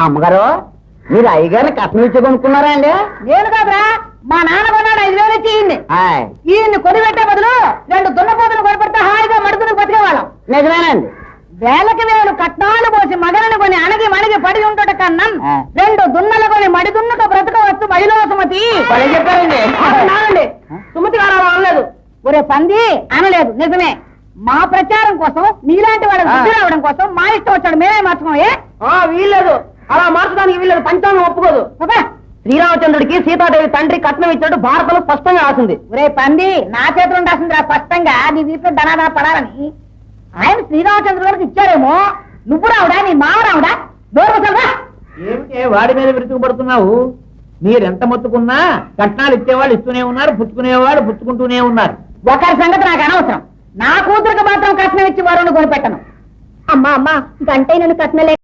అమ్మగారు మీరు అయ్యగారిని కట్నం ఇచ్చి కొనుక్కున్నారా అండి? నేను కాదురా, మా నాన్న కొన్నాడు 5,000 ఇచ్చి ఈయన్ని కొనిపెట్టే బదులు 2 దున్నపోతులు కొనిపెడితే హాయిగా మడుకుని బతికేవాళ్ళం. నిజమేనండి. వేలకి వేలు కట్నాలు పోసి మగలను కొని అణగి మణిగి పడి ఉంటుట కన్నా 2 దున్నలు కొని మడి దున్నుక బ్రతకవచ్చు మహిళా సుమతి. చెప్పారండి. సుమతి గారు అనలేదు. ఒరే పంది అనలేదు, నిజమే. మా ప్రచారం కోసం నీలాంటి వాళ్ళకి బుద్ధి రావడం కోసం మా ఇష్టం వచ్చాడు మేమే మార్చుకోమే. వీల్లేదు, అలా మార్చడానికి వీల్లేదు. పంచాంగం ఒప్పుకోదు. శ్రీరామచంద్రుడికి సీతాదేవి తండ్రి కట్నం ఇచ్చినట్టు భారతంలో స్పష్టంగా రాసింది. ఒరే పంది, నా చేతిలో రాసింది రా స్పష్టంగా, నీ వీటిలో ధనాదా పడాలని. ఆయన శ్రీరామచంద్రుడు గారికి ఇచ్చారేమో, నువ్వు రావుడా, నీ మావ రావుడా? దూరవసరా ఏమిటే వాడి మీద విరుచుకుపడుతున్నావు? మీరెంత మొత్తుకున్నా కట్నాలు ఇచ్చేవాళ్ళు ఇస్తూనే ఉన్నారు, పుచ్చుకునేవాళ్ళు పుచ్చుకుంటూనే ఉన్నారు. ఒకరి సంగతి నాకు అనవసరం. నా కూతురికి మాత్రం కట్నం ఇచ్చి వరుణ్ కొనిపెట్టను. అమ్మా గంటైనను కట్నలే